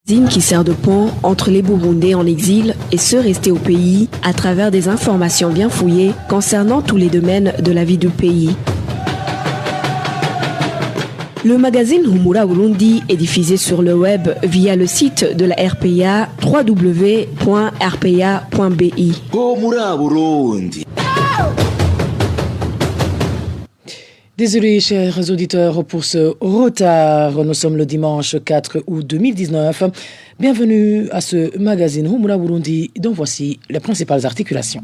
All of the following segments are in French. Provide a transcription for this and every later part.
Qui sert de pont entre les Burundais en exil et ceux restés au pays à travers des informations bien fouillées concernant tous les domaines de la vie du pays. Le magazine Humura Burundi est diffusé sur le web via le site de la RPA www.rpa.bi. Humura Burundi. Désolé, chers auditeurs, pour ce retard. Nous sommes le dimanche 4 août 2019. Bienvenue à ce magazine Humura Burundi, dont voici les principales articulations.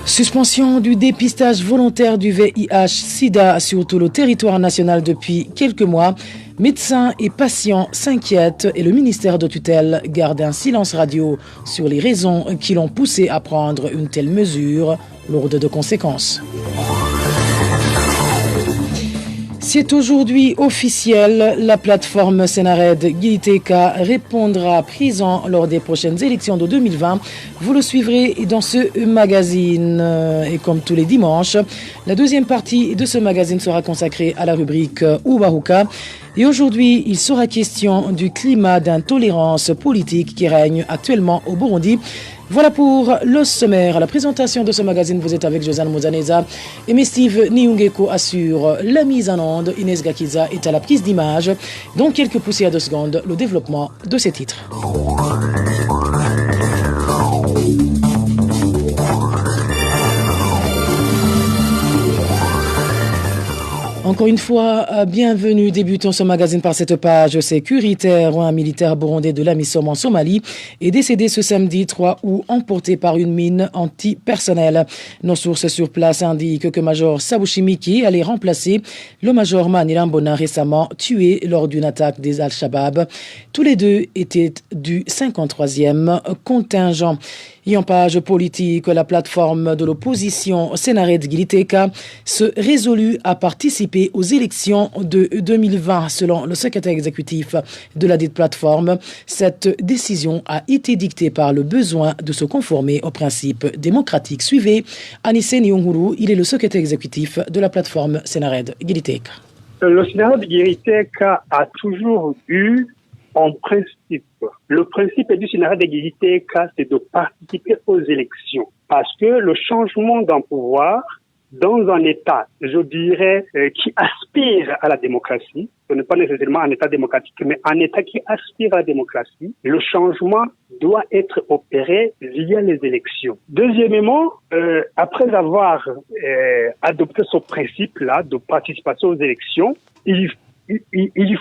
Suspension du dépistage volontaire du VIH-Sida sur tout le territoire national depuis quelques mois. Médecins et patients s'inquiètent et le ministère de tutelle garde un silence radio sur les raisons qui l'ont poussé à prendre une telle mesure, lourde de conséquences. C'est aujourd'hui officiel, la plateforme Senared Giliteka répondra présent lors des prochaines élections de 2020. Vous le suivrez dans ce magazine. Et comme tous les dimanches, la deuxième partie de ce magazine sera consacrée à la rubrique Ubahuka. Et aujourd'hui, il sera question du climat d'intolérance politique qui règne actuellement au Burundi. Voilà pour le sommaire. À la présentation de ce magazine, vous êtes avec Josiane Mozaneza et Steve Niungeko assure la mise en onde. Inès Gakiza est à la prise d'image. Dans quelques poussières de secondes, le développement de ces titres. Encore une fois, bienvenue. Débutons ce magazine par cette page sécuritaire. Un militaire burundais de l'AMISOM en Somalie est décédé ce samedi 3 août emporté par une mine antipersonnelle. Nos sources sur place indiquent que Major Sabushimiki allait remplacer le Major Manirambona récemment tué lors d'une attaque des Al-Shabaab. Tous les deux étaient du 53e contingent. Et en page politique, la plateforme de l'opposition Senared Giliteka se résolut à participer aux élections de 2020 selon le secrétaire exécutif de la dite plateforme. Cette décision a été dictée par le besoin de se conformer aux principes démocratiques. Suivez Anisse Niunguru, il est le secrétaire exécutif de la plateforme Senared Giliteka. Le Senared Giliteka a toujours eu en principe, le principe du Senared Giliteka, c'est de participer aux élections. Parce que le changement d'un pouvoir dans un État, je dirais, qui aspire à la démocratie, ce n'est pas nécessairement un État démocratique, mais un État qui aspire à la démocratie, le changement doit être opéré via les élections. Deuxièmement, après avoir adopté ce principe-là de participation aux élections, il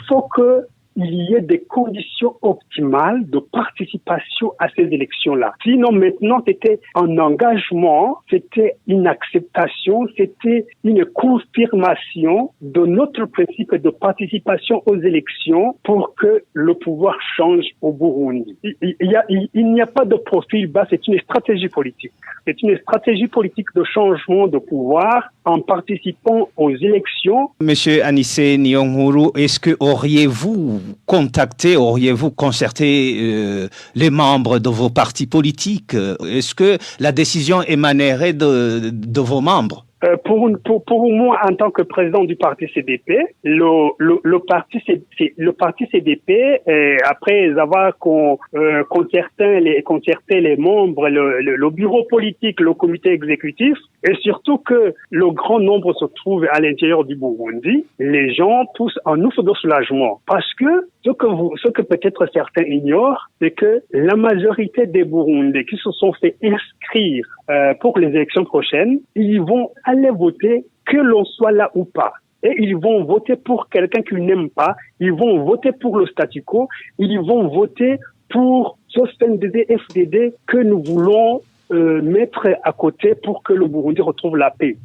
faut que il y ait des conditions optimales de participation à ces élections-là. Sinon, maintenant, c'était un engagement, c'était une acceptation, c'était une confirmation de notre principe de participation aux élections pour que le pouvoir change au Burundi. Il n'y a pas de profil bas, c'est une stratégie politique. C'est une stratégie politique de changement de pouvoir en participant aux élections. Monsieur Anisse Niunguru, est-ce que auriez-vous concerté les membres de vos partis politiques? Est-ce que la décision émanerait de vos membres? Pour moi, en tant que président du parti CDP, le parti CDP, après avoir concerté les membres, le bureau politique, le comité exécutif, et surtout que le grand nombre se trouve à l'intérieur du Burundi, les gens poussent un ouf de soulagement. Parce que ce que peut-être certains ignorent, c'est que la majorité des Burundais qui se sont fait inscrire pour les élections prochaines, ils vont aller voter que l'on soit là ou pas. Et ils vont voter pour quelqu'un qu'ils n'aiment pas, ils vont voter pour le statu quo, ils vont voter pour ce FDD que nous voulons mettre à côté pour que le Burundi retrouve la paix.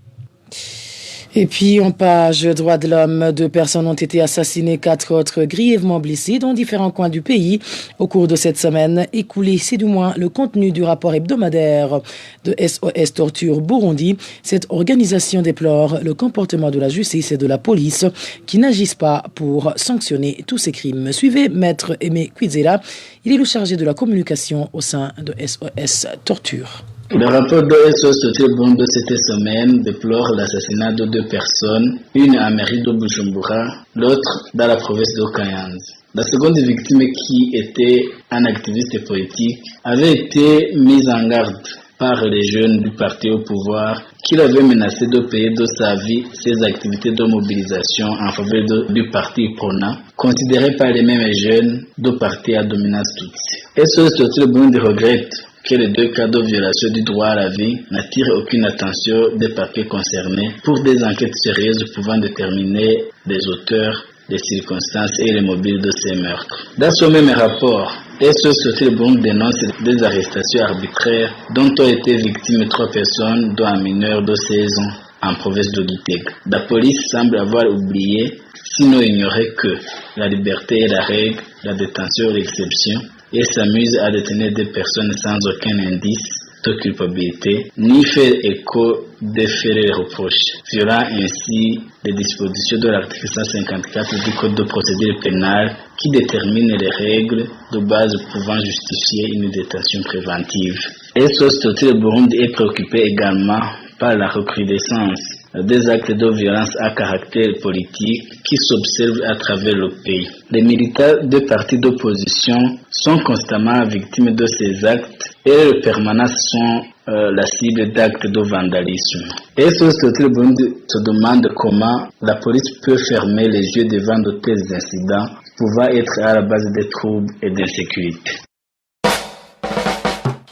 Et puis, en page droits de l'homme, 2 personnes ont été assassinées, 4 autres grièvement blessées dans différents coins du pays au cours de cette semaine écoulée. C'est du moins le contenu du rapport hebdomadaire de SOS Torture Burundi. Cette organisation déplore le comportement de la justice et de la police qui n'agissent pas pour sanctionner tous ces crimes. Suivez Maître Aimé Kwizera. Il est le chargé de la communication au sein de SOS Torture. Le rapport de SOS Sauté Burundi de cette semaine déplore l'assassinat de 2 personnes, une à mairie de Bujumbura, l'autre dans la province de Kayanza. La seconde victime, qui était un activiste politique, avait été mise en garde par les jeunes du parti au pouvoir qui l'avaient menacé de payer de sa vie ses activités de mobilisation en faveur du parti PRONA, considéré par les mêmes jeunes du parti à dominance Tutsi. SOS Sauté Burundi regrette que les 2 cas de violation du droit à la vie n'attirent aucune attention des parquets concernés pour des enquêtes sérieuses pouvant déterminer les auteurs, les circonstances et les mobiles de ces meurtres. Dans ce même rapport, SOS Sauté Burundi dénonce des arrestations arbitraires dont ont été victimes 3 personnes, dont un mineur de 16 ans, en province de Gitega. La police semble avoir oublié, sinon ignoré, que la liberté est la règle, la détention est l'exception, et s'amuse à détenir des personnes sans aucun indice de culpabilité, ni fait écho des faits et reproches, violant ainsi les dispositions de l'article 154 du Code de procédure pénale qui détermine les règles de base pouvant justifier une détention préventive. SOS Sauté Burundi est préoccupé également par la recrudescence des actes de violence à caractère politique qui s'observent à travers le pays. Les militants des partis d'opposition sont constamment victimes de ces actes et les permanences sont la cible d'actes de vandalisme. SOS Sauté Burundi se demande comment la police peut fermer les yeux devant de tels incidents pouvant être à la base des troubles et d'insécurité.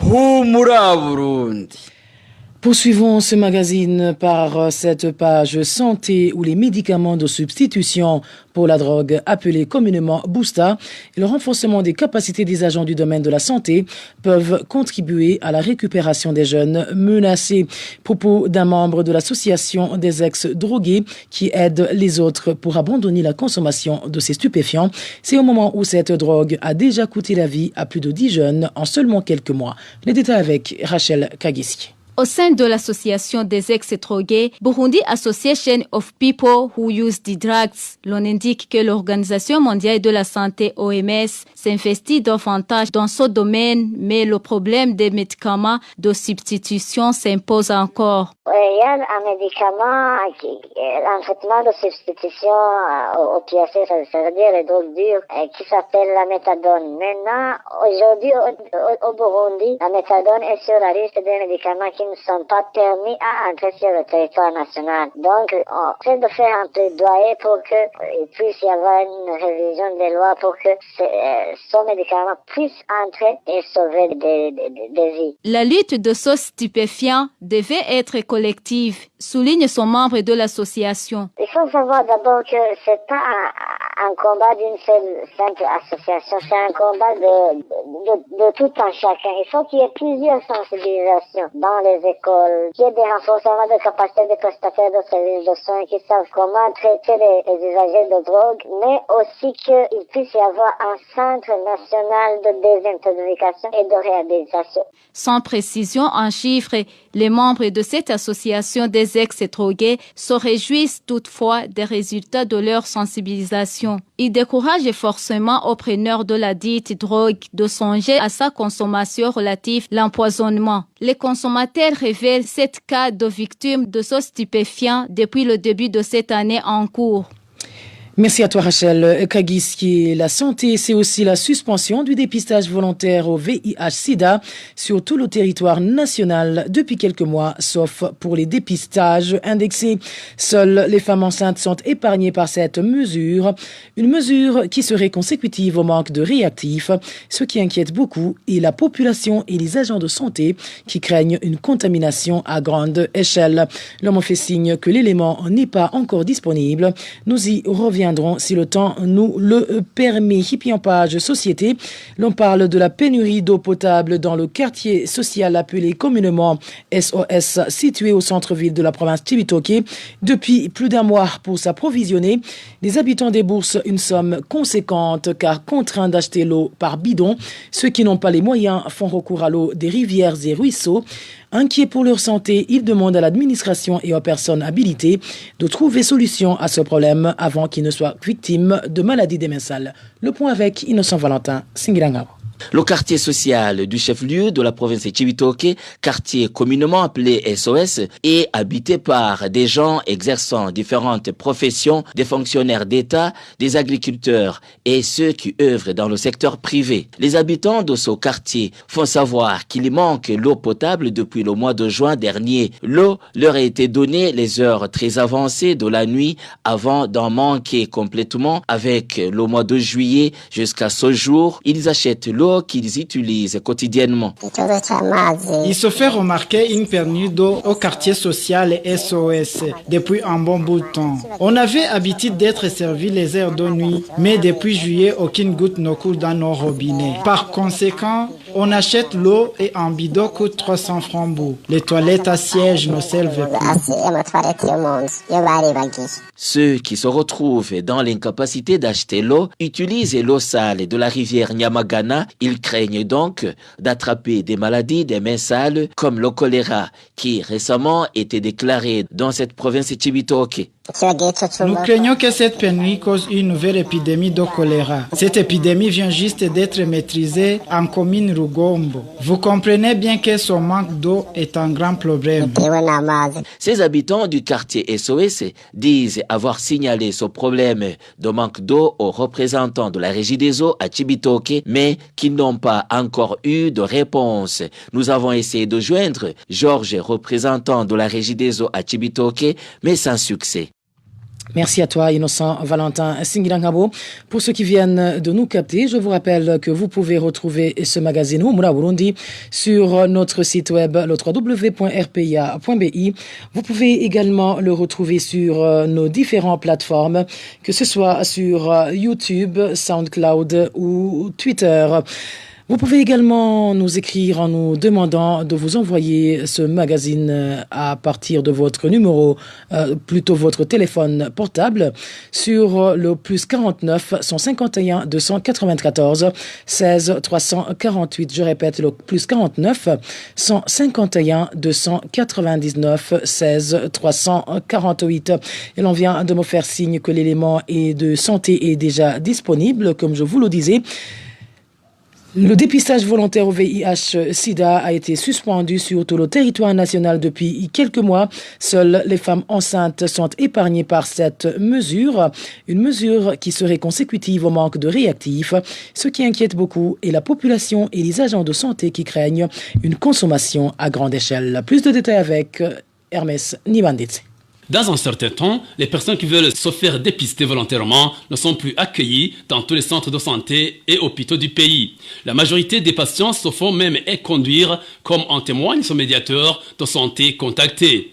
Humura Burundi. Poursuivons ce magazine par cette page santé où les médicaments de substitution pour la drogue, appelés communément Boosta, et le renforcement des capacités des agents du domaine de la santé peuvent contribuer à la récupération des jeunes menacés. Propos d'un membre de l'association des ex-drogués qui aide les autres pour abandonner la consommation de ces stupéfiants. C'est au moment où cette drogue a déjà coûté la vie à plus de 10 jeunes en seulement quelques mois. Les détails avec Rachel Kagiski. Au sein de l'association des ex-drogués, Burundi Association of People Who Use the Drugs, l'on indique que l'Organisation mondiale de la santé OMS s'investit davantage dans ce domaine, mais le problème des médicaments de substitution s'impose encore. Il y a un médicament, un traitement de substitution aux opiacés, c'est-à-dire les drogues dures, qui s'appelle la méthadone. Maintenant, aujourd'hui, au Burundi, la méthadone est sur la liste des médicaments qui ne sont pas permis à entrer sur le territoire national. Donc, on essaie de faire un plaidoyer pour qu'il puisse y avoir une révision des lois pour que ce médicament puisse entrer et sauver des vies. La lutte de ce stupéfiant devait être collective, souligne son membre de l'association. Il faut savoir d'abord que c'est pas un combat d'une seule simple association, c'est un combat de tout un chacun. Il faut qu'il y ait plusieurs sensibilisations dans les écoles, qu'il y ait des renforcements de capacité des prestataires de services de soins qui savent comment traiter les usagers de drogue, mais aussi qu'il puisse y avoir un centre national de désintoxication et de réhabilitation. Sans précision en chiffres, les membres de cette association des ex-drogués se réjouissent toutefois des résultats de leur sensibilisation. Ils découragent forcément aux preneurs de la dite drogue de songer à sa consommation relative à l'empoisonnement. Les consommateurs révèlent 7 cas de victimes de ce stupéfiant depuis le début de cette année en cours. Merci à toi Rachel Kagiski. La santé, c'est aussi la suspension du dépistage volontaire au VIH-Sida sur tout le territoire national depuis quelques mois, sauf pour les dépistages indexés. Seules les femmes enceintes sont épargnées par cette mesure, une mesure qui serait consécutive au manque de réactifs, ce qui inquiète beaucoup et la population et les agents de santé qui craignent une contamination à grande échelle. L'homme fait signe que l'élément n'est pas encore disponible. Nous y reviendrons si le temps nous le permet. Et puis en page société, l'on parle de la pénurie d'eau potable dans le quartier social appelé communément SOS, situé au centre-ville de la province Cibitoke. Depuis plus d'un mois, pour s'approvisionner, les habitants déboursent une somme conséquente car contraints d'acheter l'eau par bidon. Ceux qui n'ont pas les moyens font recours à l'eau des rivières et ruisseaux. Inquiets pour leur santé, ils demandent à l'administration et aux personnes habilitées de trouver solution à ce problème avant qu'ils ne soient victimes de maladies démentielles. Le point avec Innocent Valentin Singilangao. Le quartier social du chef-lieu de la province de Cibitoke, quartier communément appelé SOS, est habité par des gens exerçant différentes professions, des fonctionnaires d'État, des agriculteurs et ceux qui œuvrent dans le secteur privé. Les habitants de ce quartier font savoir qu'il manque l'eau potable depuis le mois de juin dernier. L'eau leur a été donnée les heures très avancées de la nuit avant d'en manquer complètement. Avec le mois de juillet jusqu'à ce jour, ils achètent l'eau qu'ils utilisent quotidiennement. Il se fait remarquer une pénurie d'eau au quartier social SOS depuis un bon bout de temps. On avait habitude d'être servi les heures de nuit, mais depuis juillet, aucune goutte ne coule dans nos robinets. Par conséquent, on achète l'eau et un bidon coûte 300 francs bout. Les toilettes à siège ne servent plus. Ceux qui se retrouvent dans l'incapacité d'acheter l'eau utilisent l'eau sale de la rivière Nyamagana. Ils craignent donc d'attraper des maladies des mains sales comme le choléra qui récemment était déclaré dans cette province de Cibitoke. Nous craignons que cette pénurie cause une nouvelle épidémie de choléra. Cette épidémie vient juste d'être maîtrisée en commune Rugombo. Vous comprenez bien que ce manque d'eau est un grand problème. Ces habitants du quartier SOS disent avoir signalé ce problème de manque d'eau aux représentants de la Régie des eaux à Cibitoke, mais qui n'ont pas encore eu de réponse. Nous avons essayé de joindre Georges, représentant de la Régie des eaux à Cibitoke, mais sans succès. Merci à toi, Innocent Valentin Singirangabo. Pour ceux qui viennent de nous capter, je vous rappelle que vous pouvez retrouver ce magazine Humura Burundi sur notre site web, le www.rpa.bi. Vous pouvez également le retrouver sur nos différentes plateformes, que ce soit sur YouTube, SoundCloud ou Twitter. Vous pouvez également nous écrire en nous demandant de vous envoyer ce magazine à partir de votre numéro, plutôt votre téléphone portable, sur le plus 49 151 294 16 348. Je répète, le plus 49 151 299 16 348. Et l'on vient de me faire signe que l'élément de santé est déjà disponible, comme je vous le disais. Le dépistage volontaire au VIH-Sida a été suspendu sur tout le territoire national depuis quelques mois. Seules les femmes enceintes sont épargnées par cette mesure, une mesure qui serait consécutive au manque de réactifs. Ce qui inquiète beaucoup est la population et les agents de santé qui craignent une consommation à grande échelle. Plus de détails avec Hermès Nibanditse. Dans un certain temps, les personnes qui veulent se faire dépister volontairement ne sont plus accueillies dans tous les centres de santé et hôpitaux du pays. La majorité des patients se font même conduire, comme en témoigne ce médiateur de santé contacté.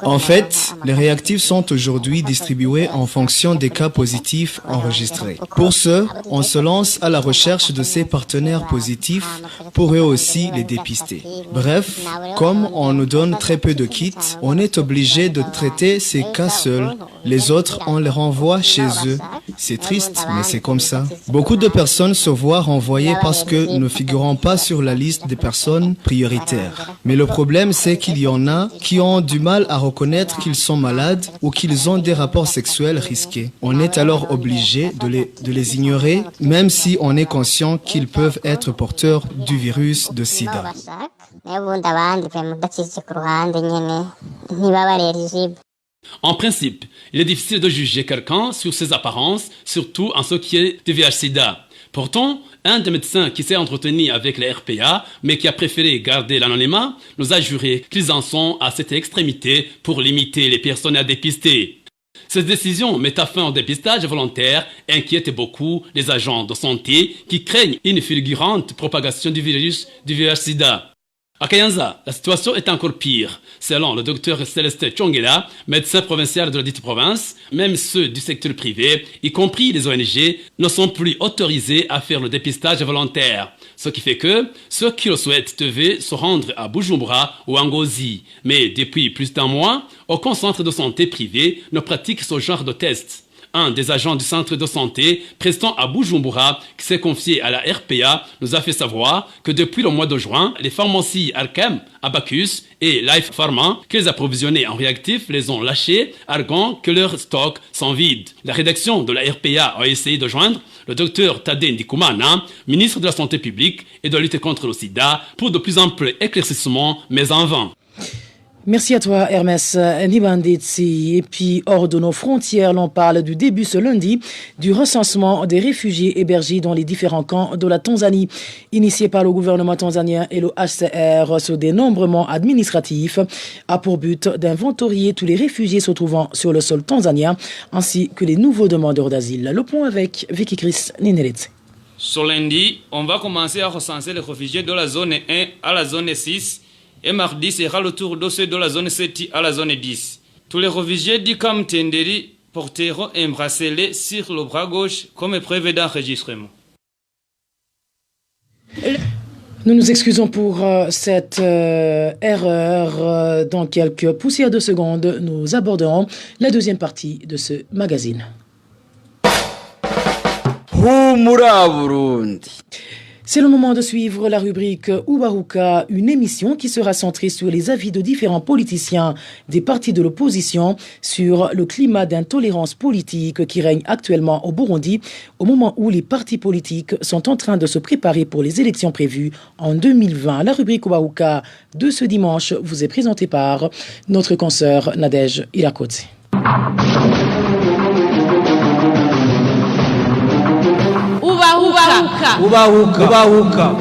En fait, les réactifs sont aujourd'hui distribués en fonction des cas positifs enregistrés. Pour ce, on se lance à la recherche de ces partenaires positifs pour eux aussi les dépister. Bref, comme on nous donne très peu de kits, on est obligé de traiter ces cas seuls. Les autres, on les renvoie chez eux. C'est triste, mais c'est comme ça. Beaucoup de personnes se voient renvoyer parce que nous ne figurons pas sur la liste des personnes prioritaires. Mais le problème, c'est qu'il y en a qui ont du mal à reconnaître qu'ils sont malades ou qu'ils ont des rapports sexuels risqués. On est alors obligé de les ignorer, même si on est conscient qu'ils peuvent être porteurs du virus de sida. En principe, il est difficile de juger quelqu'un sur ses apparences, surtout en ce qui est du VIH-Sida. Pourtant, un des médecins qui s'est entretenu avec la RPA, mais qui a préféré garder l'anonymat, nous a juré qu'ils en sont à cette extrémité pour limiter les personnes à dépister. Cette décision met à fin au dépistage volontaire et inquiète beaucoup les agents de santé qui craignent une fulgurante propagation du virus du VIH-Sida. À Kayanza, la situation est encore pire. Selon le docteur Célestin Chongela, médecin provincial de la dite province, même ceux du secteur privé, y compris les ONG, ne sont plus autorisés à faire le dépistage volontaire. Ce qui fait que ceux qui le souhaitent devaient se rendre à Bujumbura ou à Ngozi. Mais depuis plus d'un mois, aucun centre de santé privé ne pratique ce genre de test. Un des agents du centre de santé prestant à Bujumbura, qui s'est confié à la RPA, nous a fait savoir que depuis le mois de juin, les pharmacies Arkem, Abacus et Life Pharma, qui les approvisionnaient en réactifs, les ont lâchés, arguant que leurs stocks sont vides. La rédaction de la RPA a essayé de joindre le docteur Tadé Ndikumana, ministre de la Santé publique et de la lutte contre le sida, pour de plus amples éclaircissements, mais en vain. Merci à toi Hermès Nibanditsi. Et puis hors de nos frontières, l'on parle du début ce lundi du recensement des réfugiés hébergés dans les différents camps de la Tanzanie. Initié par le gouvernement tanzanien et le HCR, ce dénombrement administratif a pour but d'inventorier tous les réfugiés se trouvant sur le sol tanzanien ainsi que les nouveaux demandeurs d'asile. Le point avec Vicky Chris Nineletse. Ce lundi, on va commencer à recenser les réfugiés de la zone 1 à la zone 6. Et mardi sera le tour de ceux de la zone 7 à la zone 10. Tous les réfugiés du camp Tenderi porteront un bracelet sur le bras gauche comme prévu d'enregistrement. Nous nous excusons pour cette erreur. Dans quelques poussières de secondes, nous aborderons la deuxième partie de ce magazine. Humura Burundi. C'est le moment de suivre la rubrique Ubahuka, une émission qui sera centrée sur les avis de différents politiciens des partis de l'opposition sur le climat d'intolérance politique qui règne actuellement au Burundi au moment où les partis politiques sont en train de se préparer pour les élections prévues en 2020. La rubrique Ubahuka de ce dimanche vous est présentée par notre consoeur Nadège Irakoze. Ubahuka.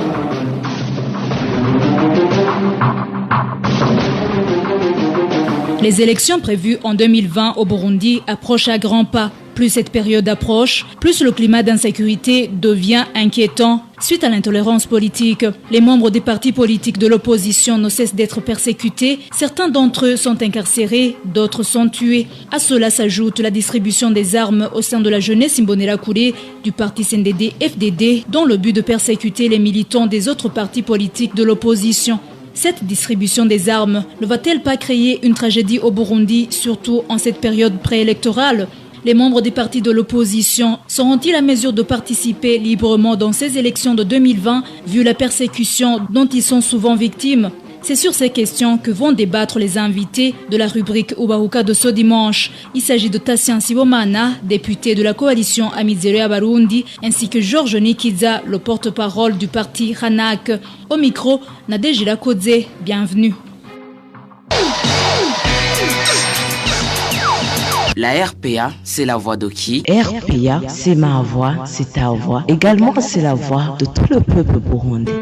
Les élections prévues en 2020 au Burundi approchent à grands pas. Plus cette période approche, plus le climat d'insécurité devient inquiétant. Suite à l'intolérance politique, les membres des partis politiques de l'opposition ne cessent d'être persécutés. Certains d'entre eux sont incarcérés, d'autres sont tués. À cela s'ajoute la distribution des armes au sein de la jeunesse Imbonerakure du parti CNDD-FDD, dans le but de persécuter les militants des autres partis politiques de l'opposition. Cette distribution des armes ne va-t-elle pas créer une tragédie au Burundi, surtout en cette période préélectorale ? Les membres des partis de l'opposition seront-ils à mesure de participer librement dans ces élections de 2020, vu la persécution dont ils sont souvent victimes ? C'est sur ces questions que vont débattre les invités de la rubrique Ubahuka de ce dimanche. Il s'agit de Tassian Sibomana, député de la coalition Amizero Barundi, ainsi que Georges Nikiza, le porte-parole du parti Hanak. Au micro, Nadège Irakoze, bienvenue. La RPA, c'est la voix de qui? RPA, c'est ma voix, c'est ta voix. Également, c'est la voix de tout le peuple burundais.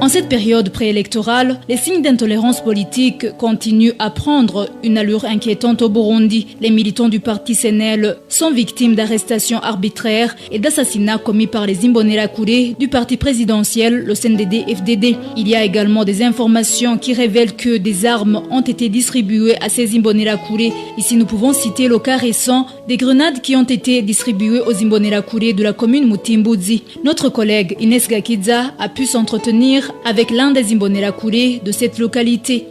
En cette période préélectorale, les signes d'intolérance politique continuent à prendre une allure inquiétante au Burundi. Les militants du parti CNL sont victimes d'arrestations arbitraires et d'assassinats commis par les Imbonerakure du parti présidentiel, le CNDD-FDD. Il y a également des informations qui révèlent que des armes ont été distribuées à ces Imbonerakure. Ici, nous pouvons citer le cas récent des grenades qui ont été distribuées aux Imbonerakure de la commune Mutimbuzi. Notre collègue Inès Gakiza a pu s'entretenir avec l'un des Imbonerakure de cette localité.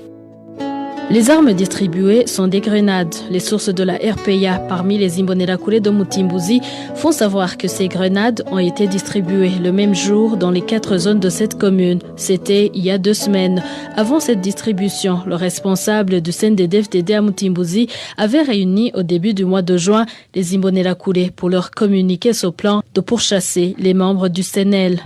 Les armes distribuées sont des grenades. Les sources de la RPA parmi les Imbonerakure de Mutimbuzi font savoir que ces grenades ont été distribuées le même jour dans les 4 zones de cette commune. C'était il y a 2 semaines. Avant cette distribution, le responsable du CNDD-FDD à Mutimbuzi avait réuni au début du mois de juin les Imbonerakure pour leur communiquer ce plan de pourchasser les membres du CNL.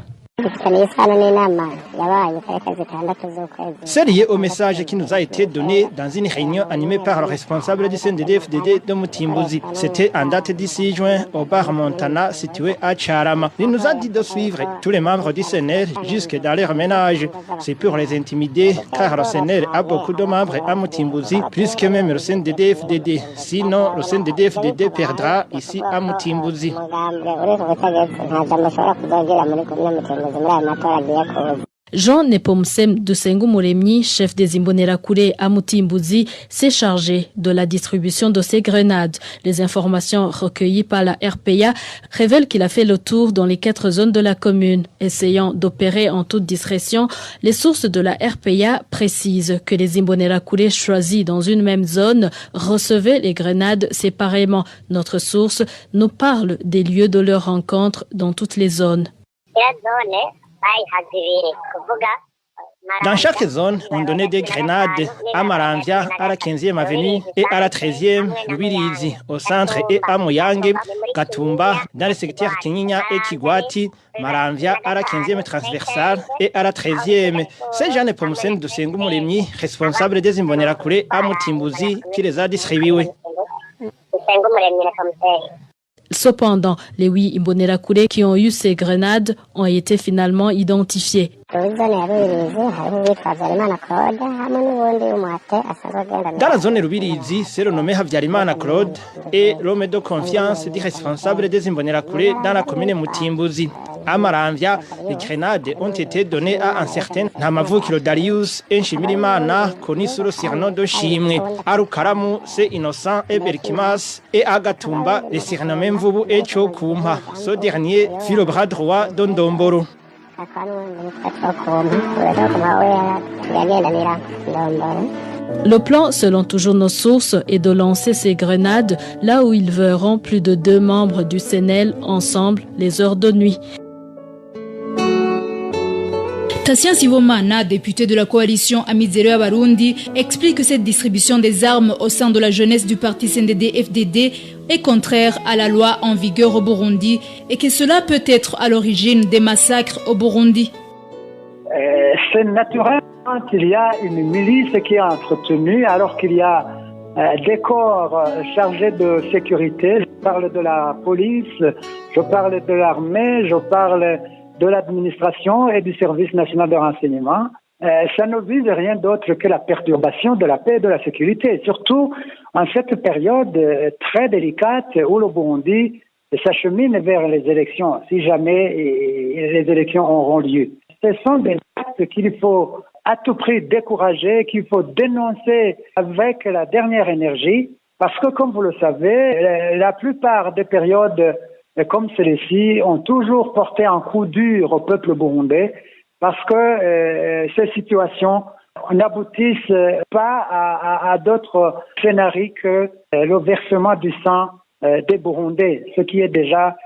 C'est lié au message qui nous a été donné dans une réunion animée par le responsable du CNDD-FDD de Mutimbuzi. C'était en date du 6 juin au bar Montana situé à Charama. Il nous a dit de suivre tous les membres du CNL jusque dans leur ménage. C'est pour les intimider car le CNL a beaucoup de membres à Mutimbuzi, plus que même le CNDD-FDD. Sinon, le CNDD-FDD perdra ici à Mutimbuzi. Jean Nepomsem de Sengu-Moremni, chef des Imbonerakure à Mutimbuzi, s'est chargé de la distribution de ces grenades. Les informations recueillies par la RPA révèlent qu'il a fait le tour dans les 4 zones de la commune. Essayant d'opérer en toute discrétion, les sources de la RPA précisent que les Imbonerakure choisis dans une même zone recevaient les grenades séparément. Notre source nous parle des lieux de leur rencontre dans toutes les zones. Dans chaque zone, on donnait des grenades à Maramvia, à la 15e avenue et à la 13e, Rubirizi, au centre et à Moyange, Gatumba, dans le secteur Kinyinya et Kigwati, Maramvia à la 15e transversale et à la 13e. C'est Jean Nepomsem de Sengu-Moremni, responsable des Imbonerakure à Mutimbuzi, qui les a distribués. Cependant, les 8 Imbonerakure qui ont eu ces grenades ont été finalement identifiés. Dans la zone Rubirizi, c'est le nommé Havyarimana Claude et l'homme de confiance du responsable des Imbonerakure dans la commune Mutimbuzi. À Maramvia, les grenades ont été données à un certain Namavukilo Darius Nshimirimana, connu sous le surnom de Shimwe. À Rukaramu, c'est Innocent et Berkimas. Et à Gatumba, les surnommés Mvubu et Chokumba. Ce dernier fut le bras droit d'Ondomboro. Le plan, selon toujours nos sources, est de lancer ces grenades là où ils verront plus de 2 membres du CNL ensemble les heures de nuit. Tassien Sibomana, député de la coalition Amizero Barundi, explique que cette distribution des armes au sein de la jeunesse du parti CNDD-FDD est contraire à la loi en vigueur au Burundi et que cela peut être à l'origine des massacres au Burundi. C'est naturel qu'il y a une milice qui est entretenue alors qu'il y a des corps chargés de sécurité. Je parle de la police, je parle de l'armée, je parle de l'administration et du service national de renseignement. Ça ne vise rien d'autre que la perturbation de la paix et de la sécurité, surtout en cette période très délicate où le Burundi s'achemine vers les élections, si jamais les élections auront lieu. Ce sont des actes qu'il faut à tout prix décourager, qu'il faut dénoncer avec la dernière énergie, parce que comme vous le savez, la plupart des périodes comme celles-ci ont toujours porté un coup dur au peuple burundais, parce que ces situations n'aboutissent pas à d'autres scénarios que le versement du sang des Burundais, ce qui est déjà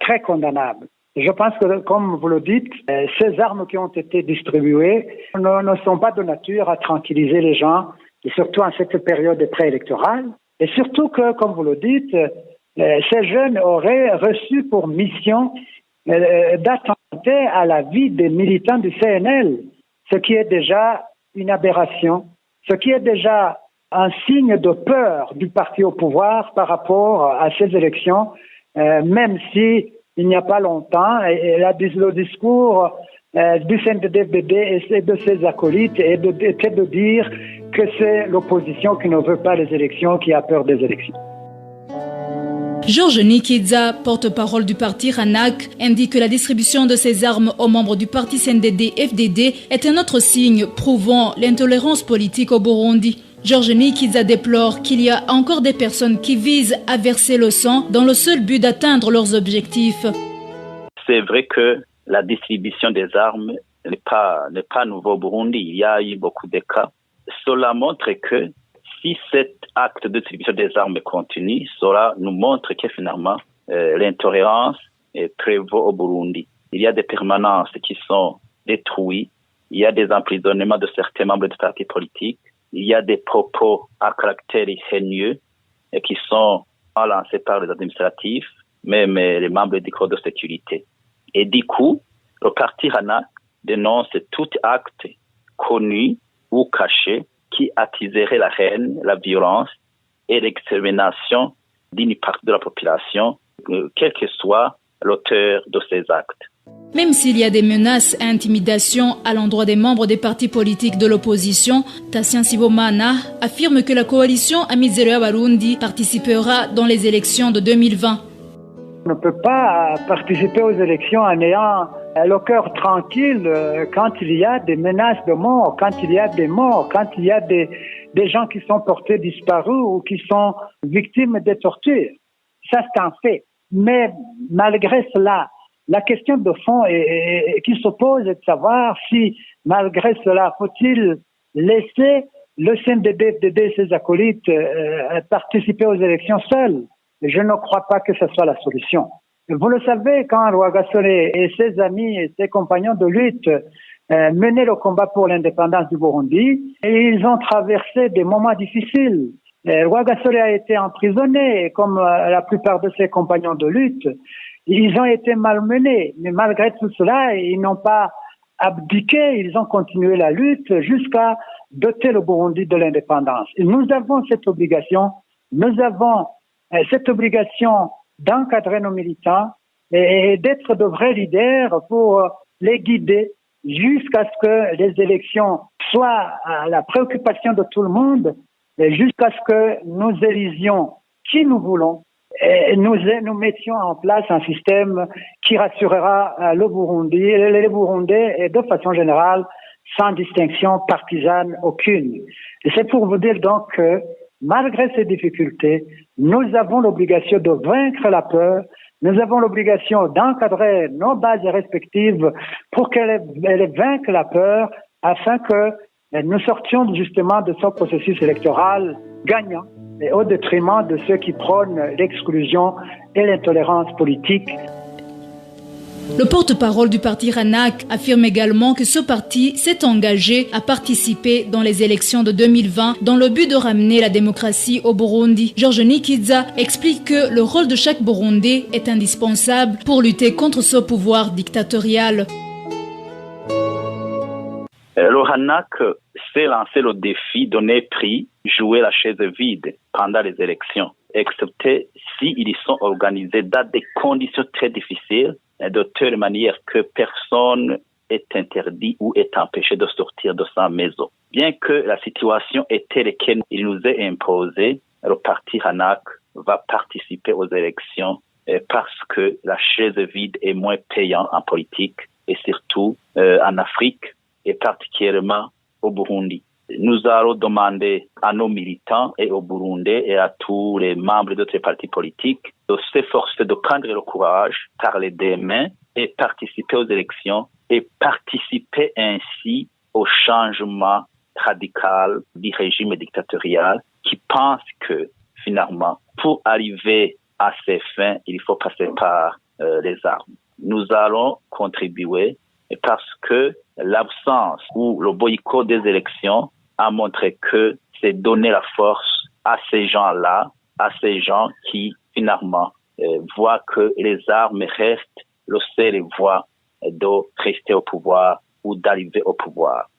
très condamnable. Je pense que, comme vous le dites, ces armes qui ont été distribuées ne sont pas de nature à tranquilliser les gens, et surtout en cette période préélectorale. Et surtout que, comme vous le dites, ces jeunes auraient reçu pour mission d'attenter à la vie des militants du CNL, ce qui est déjà une aberration, ce qui est déjà un signe de peur du parti au pouvoir par rapport à ces élections, même si il n'y a pas longtemps, le discours du CNDD-FDD et de ses acolytes était de dire que c'est l'opposition qui ne veut pas les élections, qui a peur des élections. Georges Nikidza, porte-parole du parti RANAC, indique que la distribution de ces armes aux membres du parti CNDD-FDD est un autre signe prouvant l'intolérance politique au Burundi. Georges Nikidza déplore qu'il y a encore des personnes qui visent à verser le sang dans le seul but d'atteindre leurs objectifs. C'est vrai que la distribution des armes n'est pas nouveau au Burundi. Il y a eu beaucoup de cas. Cela montre que si cet acte de distribution des armes continue, cela nous montre que finalement l'intolérance prévaut au Burundi. Il y a des permanences qui sont détruites, il y a des emprisonnements de certains membres du parti politique, il y a des propos à caractère haineux qui sont lancés par les administratifs, même les membres du corps de sécurité. Et du coup, le parti RANAC dénonce tout acte connu ou caché qui attiserait la haine, la violence et l'extermination d'une partie de la population, quel que soit l'auteur de ces actes. Même s'il y a des menaces et intimidations à l'endroit des membres des partis politiques de l'opposition, Tassien Sibomana affirme que la coalition Amizero Barundi participera dans les élections de 2020. On ne peut pas participer aux élections en ayant le cœur tranquille quand il y a des menaces de mort, quand il y a des morts, quand il y a des gens qui sont portés disparus ou qui sont victimes de tortures. Ça, c'est un fait. Mais malgré cela, la question de fond qui se pose est de savoir si, malgré cela, faut-il laisser le CNDD-FDD et ses acolytes participer aux élections seuls? Je ne crois pas que ce soit la solution. Vous le savez, quand Rwagasore et ses amis et ses compagnons de lutte menaient le combat pour l'indépendance du Burundi, et ils ont traversé des moments difficiles. Rwagasore a été emprisonné, comme la plupart de ses compagnons de lutte. Ils ont été malmenés, mais malgré tout cela, ils n'ont pas abdiqué, ils ont continué la lutte jusqu'à doter le Burundi de l'indépendance. Et nous avons cette obligation d'encadrer nos militants et d'être de vrais leaders pour les guider jusqu'à ce que les élections soient à la préoccupation de tout le monde et jusqu'à ce que nous élisions qui nous voulons et nous mettions en place un système qui rassurera le Burundi et les Burundais et de façon générale sans distinction partisane aucune. Et c'est pour vous dire donc que malgré ces difficultés, nous avons l'obligation de vaincre la peur, nous avons l'obligation d'encadrer nos bases respectives pour qu'elles vainquent la peur afin que nous sortions justement de ce processus électoral gagnant et au détriment de ceux qui prônent l'exclusion et l'intolérance politique. Le porte-parole du parti RANAC affirme également que ce parti s'est engagé à participer dans les élections de 2020 dans le but de ramener la démocratie au Burundi. Georges Nikidza explique que le rôle de chaque Burundais est indispensable pour lutter contre ce pouvoir dictatorial. Le RANAC s'est lancé le défi donner prix, jouer la chaise vide pendant les élections, excepté s'ils sont organisés dans des conditions très difficiles, de telle manière que personne est interdit ou est empêché de sortir de sa maison. Bien que la situation est telle qu'il nous est imposé, le parti RANAC va participer aux élections parce que la chaise vide est moins payante en politique et surtout en Afrique et particulièrement au Burundi. Nous allons demander à nos militants et aux Burundais et à tous les membres d'autres partis politiques de s'efforcer de prendre le courage, parler des mains et participer aux élections et participer ainsi au changement radical du régime dictatorial qui pense que finalement, pour arriver à ces fins, il faut passer par les armes. Nous allons contribuer parce que l'absence ou le boycott des élections a montré que c'est donner la force à ces gens-là, à ces gens qui finalement voient que les armes restent le seul voie de rester au pouvoir ou d'arriver au pouvoir.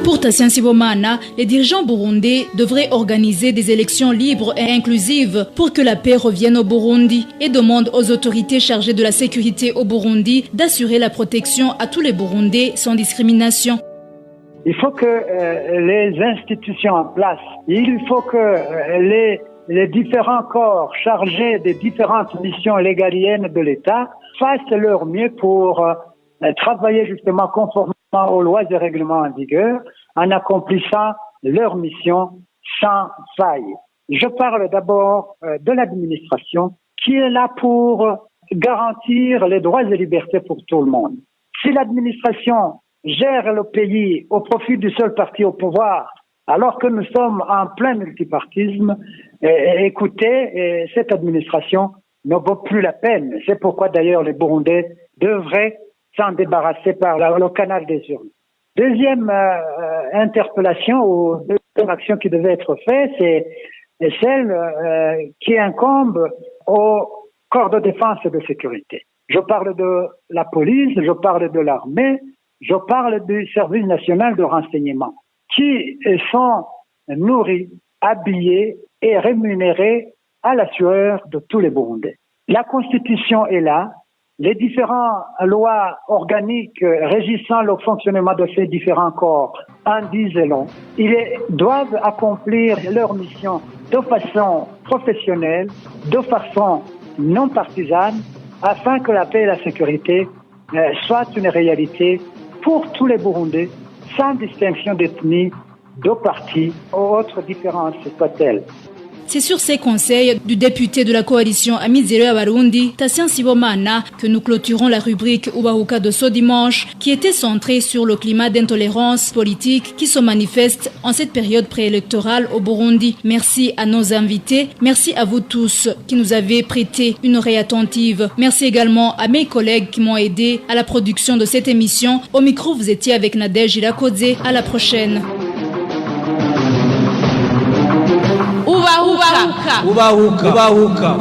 Pour Tassien Sibomana, les dirigeants burundais devraient organiser des élections libres et inclusives pour que la paix revienne au Burundi et demande aux autorités chargées de la sécurité au Burundi d'assurer la protection à tous les Burundais sans discrimination. Il faut que les institutions en place, il faut que les différents corps chargés des différentes missions légaliennes de l'État fassent leur mieux pour travailler justement conformément aux lois et règlements en vigueur en accomplissant leur mission sans faille. Je parle d'abord de l'administration qui est là pour garantir les droits et libertés pour tout le monde. Si l'administration gère le pays au profit du seul parti au pouvoir, alors que nous sommes en plein multipartisme, écoutez, cette administration ne vaut plus la peine. C'est pourquoi d'ailleurs les Burundais devraient s'en débarrasser par le canal des urnes. Deuxième interpellation ou deuxième action qui devait être faite, c'est celle qui incombe au corps de défense et de sécurité. Je parle de la police, je parle de l'armée, je parle du service national de renseignement, qui sont nourris, habillés et rémunérés à la sueur de tous les Burundais. La Constitution est là. Les différentes lois organiques régissant le fonctionnement de ces différents corps en disent long. Ils doivent accomplir leur mission de façon professionnelle, de façon non partisane, afin que la paix et la sécurité soit une réalité pour tous les Burundais, sans distinction d'ethnie, de parti ou autre différence soit-elle. C'est sur ces conseils du député de la coalition Amizero Abarundi, Tassian Sibomana, que nous clôturons la rubrique Ubahuka de ce dimanche, qui était centrée sur le climat d'intolérance politique qui se manifeste en cette période préélectorale au Burundi. Merci à nos invités, merci à vous tous qui nous avez prêté une oreille attentive. Merci également à mes collègues qui m'ont aidé à la production de cette émission. Au micro, vous étiez avec Nadège Irakodze. À la prochaine. Ubahuka.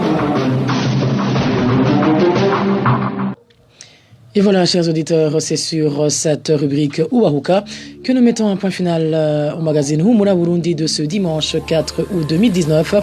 Et voilà, chers auditeurs, c'est sur cette rubrique Ubahuka que nous mettons un point final au magazine Humura Burundi de ce dimanche 4 août 2019.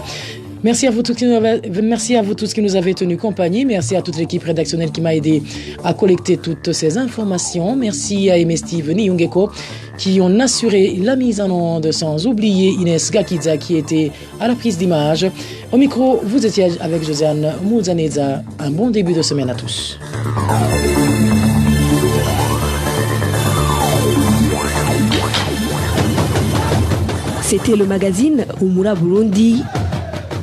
Merci à vous tous qui nous avez tenu compagnie. Merci à toute l'équipe rédactionnelle qui m'a aidé à collecter toutes ces informations. Merci à Aimé Steve Niyungeko qui ont assuré la mise en onde, sans oublier Inès Gakidza qui était à la prise d'image. Au micro, vous étiez avec Josiane Mouzaneza. Un bon début de semaine à tous. C'était le magazine Humura Burundi.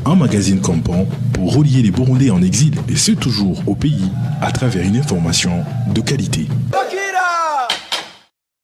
Un magazine campant pour relier les Burundais en exil, et ce toujours au pays, à travers une information de qualité.